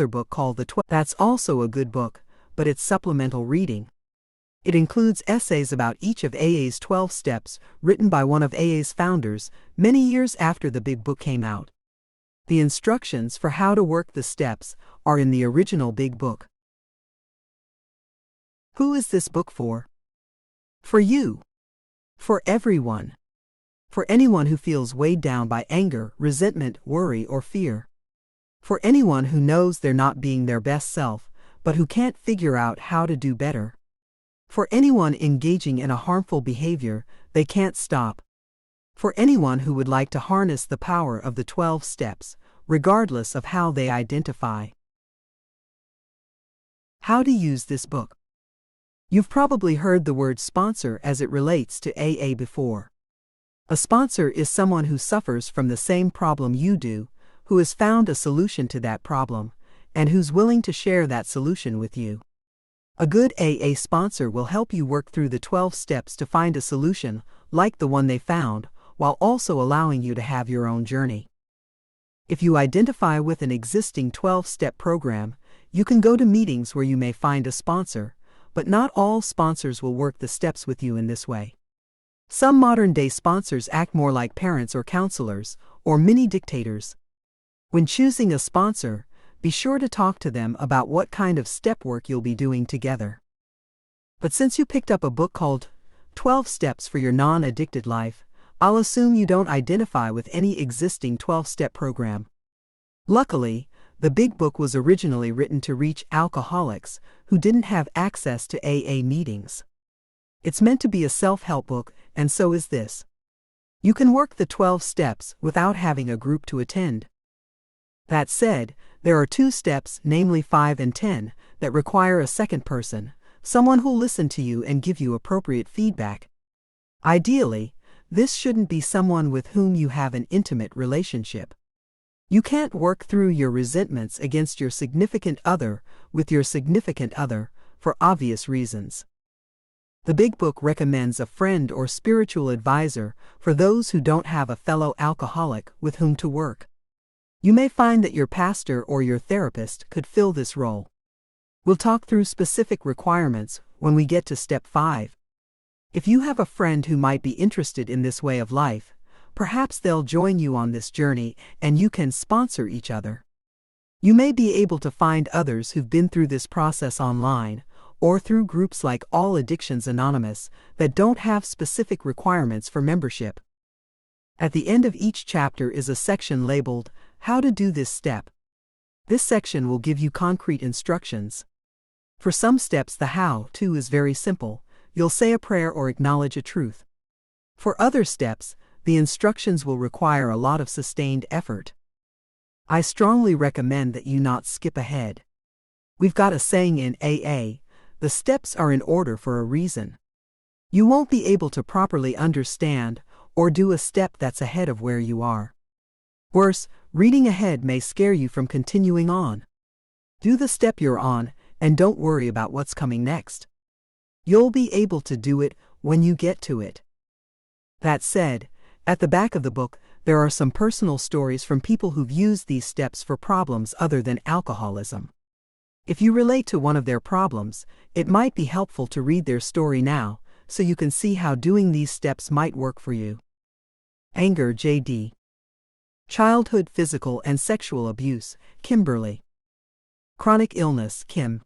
another book called The 12. That's also a good book, but it's supplemental reading. It includes essays about each of AA's 12 steps, written by one of AA's founders, many years after the Big Book came out. The instructions for how to work the steps are in the original Big Book. Who is this book for? For you. For everyone. For anyone who feels weighed down by anger, resentment, worry, or fear. For anyone who knows they're not being their best self, but who can't figure out how to do better. For anyone engaging in a harmful behavior they can't stop. For anyone who would like to harness the power of the 12 steps, regardless of how they identify. How to use this book. You've probably heard the word sponsor as it relates to AA before. A sponsor is someone who suffers from the same problem you do, who has found a solution to that problem, and who's willing to share that solution with you. A good AA sponsor will help you work through the 12 steps to find a solution like the one they found, while also allowing you to have your own journey. If you identify with an existing 12-step program, you can go to meetings where you may find a sponsor, but not all sponsors will work the steps with you in this way. Some modern-day sponsors act more like parents or counselors, or mini-dictators. When choosing a sponsor, be sure to talk to them about what kind of step work you'll be doing together. But since you picked up a book called 12 Steps for Your Non-Addicted Life, I'll assume you don't identify with any existing 12-step program. Luckily, the Big Book was originally written to reach alcoholics who didn't have access to AA meetings. It's meant to be a self-help book, and so is this. You can work the 12 steps without having a group to attend. That said, there are 2 steps, namely 5 and 10, that require a second person, someone who'll listen to you and give you appropriate feedback. Ideally, this shouldn't be someone with whom you have an intimate relationship. You can't work through your resentments against your significant other with your significant other, for obvious reasons. The Big Book recommends a friend or spiritual advisor for those who don't have a fellow alcoholic with whom to work. You may find that your pastor or your therapist could fill this role. We'll talk through specific requirements when we get to step 5. If you have a friend who might be interested in this way of life, perhaps they'll join you on this journey and you can sponsor each other. You may be able to find others who've been through this process online, or through groups like All Addictions Anonymous that don't have specific requirements for membership. At the end of each chapter is a section labeled, How to Do This Step. This section will give you concrete instructions. For some steps the how-to is very simple. You'll say a prayer or acknowledge a truth. For other steps, the instructions will require a lot of sustained effort. I strongly recommend that you not skip ahead. We've got a saying in AA, the steps are in order for a reason. You won't be able to properly understand or do a step that's ahead of where you are. Worse, reading ahead may scare you from continuing on. Do the step you're on, and don't worry about what's coming next. You'll be able to do it when you get to it. That said, at the back of the book, there are some personal stories from people who've used these steps for problems other than alcoholism. If you relate to one of their problems, it might be helpful to read their story now, so you can see how doing these steps might work for you. Anger, J.D. Childhood physical and sexual abuse, Kimberly. Chronic illness, Kim.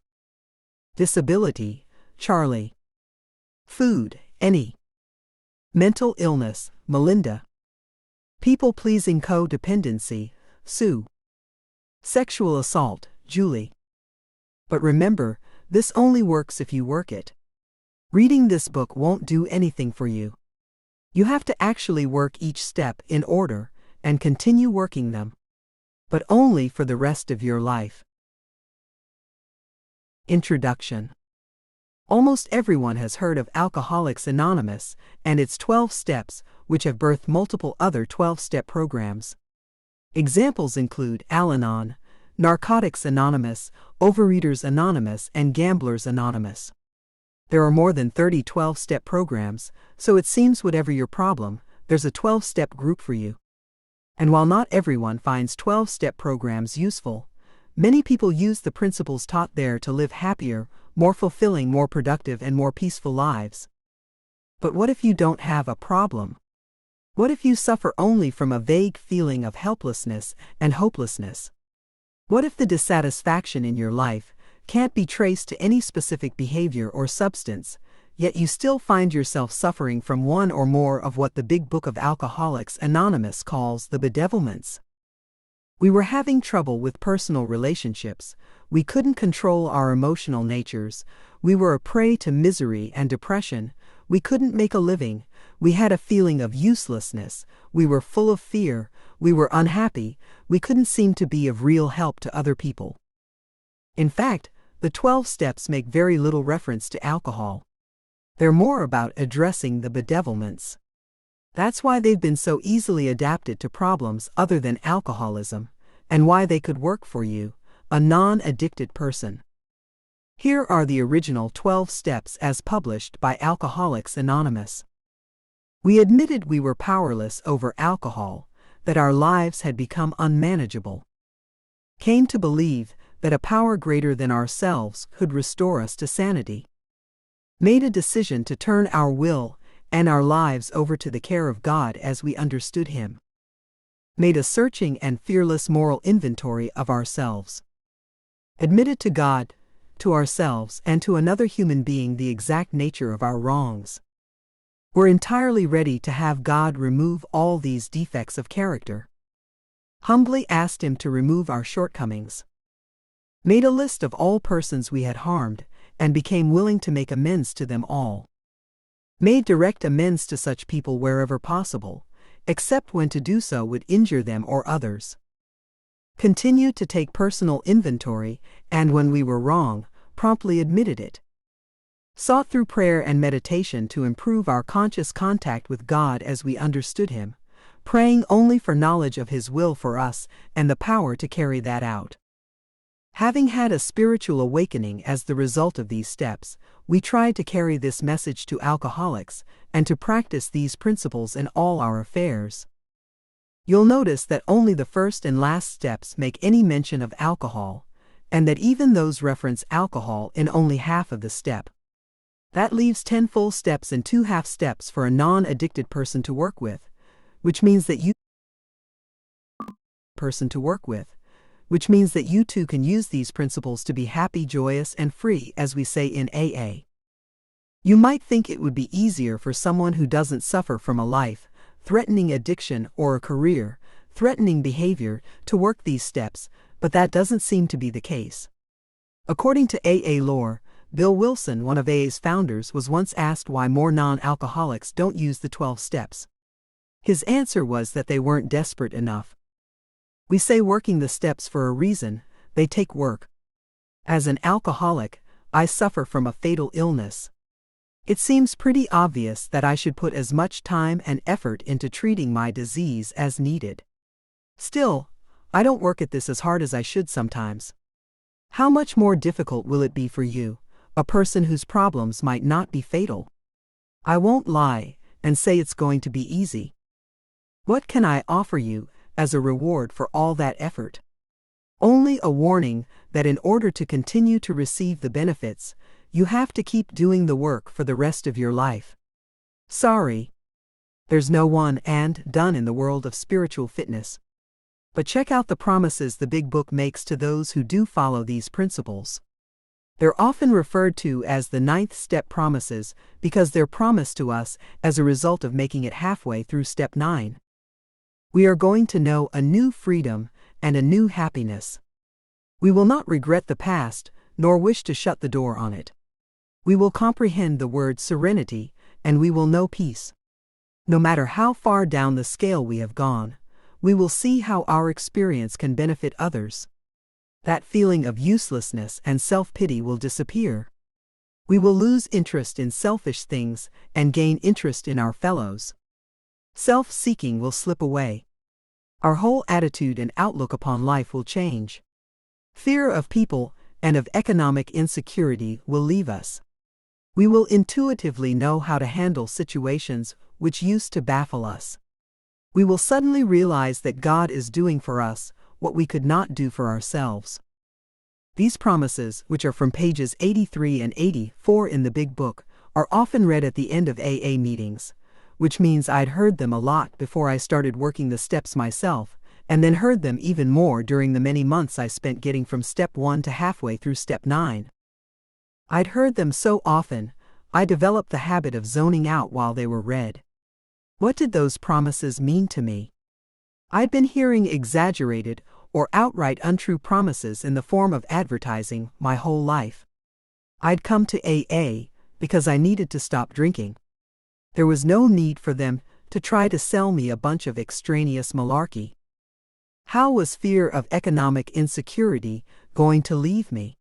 Disability, Charlie. Food, Annie. Mental illness, Melinda. People-pleasing codependency, Sue. Sexual assault, Julie. But remember, this only works if you work it. Reading this book won't do anything for you. You have to actually work each step in order and continue working them. But only for the rest of your life. Introduction. Almost everyone has heard of Alcoholics Anonymous and its 12 steps, which have birthed multiple other 12-step programs. Examples include Al-Anon, Narcotics Anonymous, Overeaters Anonymous, and Gamblers Anonymous. There are more than 30 12-step programs, so it seems whatever your problem, there's a 12-step group for you. And while not everyone finds 12-step programs useful, Many people use the principles taught there to live happier, more fulfilling, more productive, and more peaceful lives. But what if you don't have a problem? What if you suffer only from a vague feeling of helplessness and hopelessness? What if the dissatisfaction in your life can't be traced to any specific behavior or substance, yet you still find yourself suffering from one or more of what the Big Book of Alcoholics Anonymous calls the bedevilments? We were having trouble with personal relationships, we couldn't control our emotional natures, we were a prey to misery and depression, we couldn't make a living, we had a feeling of uselessness, we were full of fear, we were unhappy, we couldn't seem to be of real help to other people. In fact, the 12 steps make very little reference to alcohol. They're more about addressing the bedevilments. That's why they've been so easily adapted to problems other than alcoholism, and why they could work for you, a non-addicted person. Here are the original 12 steps as published by Alcoholics Anonymous. We admitted we were powerless over alcohol, that our lives had become unmanageable. Came to believe that a power greater than ourselves could restore us to sanity. Made a decision to turn our will and our lives over to the care of God as we understood Him. Made a searching and fearless moral inventory of ourselves. Admitted to God, to ourselves, and to another human being the exact nature of our wrongs. We're entirely ready to have God remove all these defects of character. Humbly asked Him to remove our shortcomings. Made a list of all persons we had harmed, and became willing to make amends to them all. Made direct amends to such people wherever possible, except when to do so would injure them or others. Continued to take personal inventory, and when we were wrong, promptly admitted it. Sought through prayer and meditation to improve our conscious contact with God as we understood Him, praying only for knowledge of His will for us and the power to carry that out. Having had a spiritual awakening as the result of these steps, we tried to carry this message to alcoholics and to practice these principles in all our affairs. You'll notice that only the first and last steps make any mention of alcohol, and that even those reference alcohol in only half of the step. That leaves 10 full steps and 2 half steps for a non-addicted person to work with, which means that you too can use these principles to be happy, joyous, and free, as we say in AA. You might think it would be easier for someone who doesn't suffer from a life-threatening addiction or a career-threatening behavior to work these steps, but that doesn't seem to be the case. According to AA lore, Bill Wilson, one of AA's founders, was once asked why more non-alcoholics don't use the 12 steps. His answer was that they weren't desperate enough. We say working the steps for a reason, they take work. As an alcoholic, I suffer from a fatal illness. It seems pretty obvious that I should put as much time and effort into treating my disease as needed. Still, I don't work at this as hard as I should sometimes. How much more difficult will it be for you, a person whose problems might not be fatal? I won't lie and say it's going to be easy. What can I offer you as a reward for all that effort? Only a warning that in order to continue to receive the benefits, you have to keep doing the work for the rest of your life. Sorry. There's no one and done in the world of spiritual fitness. But check out the promises the Big Book makes to those who do follow these principles. They're often referred to as the 9th step promises because they're promised to us as a result of making it halfway through step 9. We are going to know a new freedom and a new happiness. We will not regret the past, nor wish to shut the door on it. We will comprehend the word serenity, and we will know peace. No matter how far down the scale we have gone, we will see how our experience can benefit others. That feeling of uselessness and self-pity will disappear. We will lose interest in selfish things and gain interest in our fellows. Self-seeking will slip away. Our whole attitude and outlook upon life will change. Fear of people and of economic insecurity will leave us. We will intuitively know how to handle situations which used to baffle us. We will suddenly realize that God is doing for us what we could not do for ourselves. These promises, which are from pages 83 and 84 in the Big Book, are often read at the end of AA meetings, which means I'd heard them a lot before I started working the steps myself, and then heard them even more during the many months I spent getting from step 1 to halfway through step 9. I'd heard them so often, I developed the habit of zoning out while they were read. What did those promises mean to me? I'd been hearing exaggerated or outright untrue promises in the form of advertising my whole life. I'd come to AA because I needed to stop drinking. There was no need for them to try to sell me a bunch of extraneous malarkey. How was fear of economic insecurity going to leave me?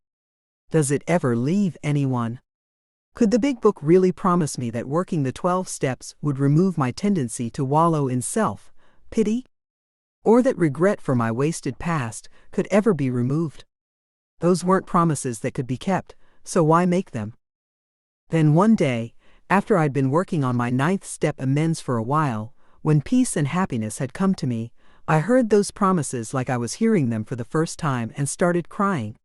Does it ever leave anyone? Could the Big Book really promise me that working the 12 steps would remove my tendency to wallow in self-pity? Or that regret for my wasted past could ever be removed? Those weren't promises that could be kept, so why make them? Then one day, after I'd been working on my 9th step amends for a while, when peace and happiness had come to me, I heard those promises like I was hearing them for the first time and started crying.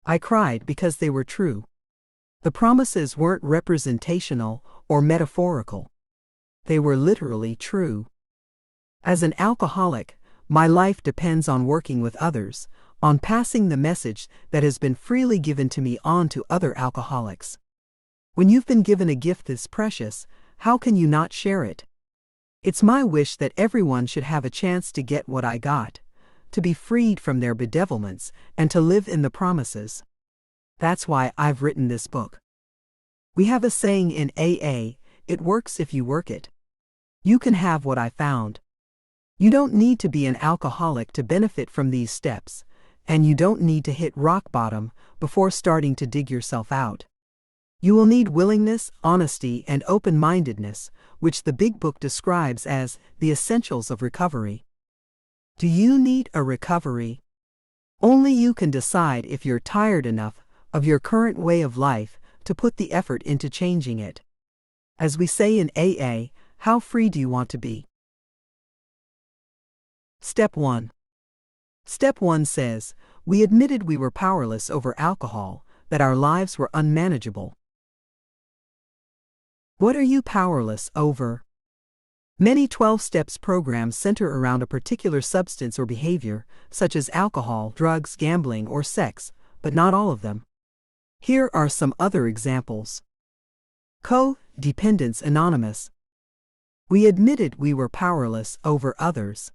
I cried because they were true. The promises weren't representational or metaphorical. They were literally true. As an alcoholic, my life depends on working with others, on passing the message that has been freely given to me on to other alcoholics. When you've been given a gift this precious, how can you not share it? It's my wish that everyone should have a chance to get what I got, to be freed from their bedevilments, and to live in the promises. That's why I've written this book. We have a saying in AA, it works if you work it. You can have what I found. You don't need to be an alcoholic to benefit from these steps, and you don't need to hit rock bottom before starting to dig yourself out. You will need willingness, honesty, and open-mindedness, which the Big Book describes as the essentials of recovery. Do you need a recovery? Only you can decide if you're tired enough of your current way of life to put the effort into changing it. As we say in AA, how free do you want to be? Step 1. Step 1 says, we admitted we were powerless over alcohol, that our lives were unmanageable. What are you powerless over? Many 12 Steps programs center around a particular substance or behavior, such as alcohol, drugs, gambling, or sex, but not all of them. Here are some other examples. Co-Dependence Anonymous. We admitted we were powerless over others.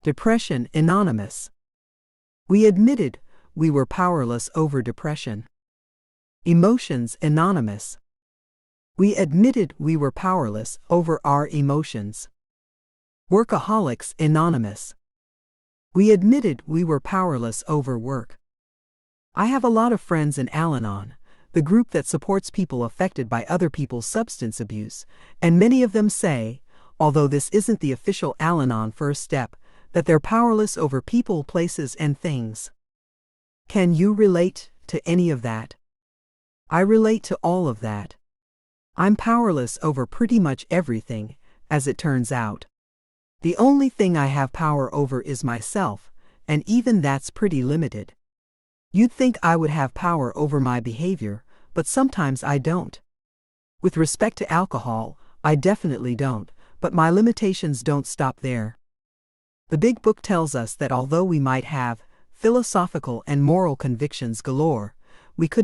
Depression Anonymous. We admitted we were powerless over depression. Emotions Anonymous. We admitted we were powerless over our emotions. Workaholics Anonymous. We admitted we were powerless over work. I have a lot of friends in Al-Anon, the group that supports people affected by other people's substance abuse, and many of them say, although this isn't the official Al-Anon first step, that they're powerless over people, places, and things. Can you relate to any of that? I relate to all of that. I'm powerless over pretty much everything, as it turns out. The only thing I have power over is myself, and even that's pretty limited. You'd think I would have power over my behavior, but sometimes I don't. With respect to alcohol, I definitely don't, but my limitations don't stop there. The Big Book tells us that although we might have philosophical and moral convictions galore, we could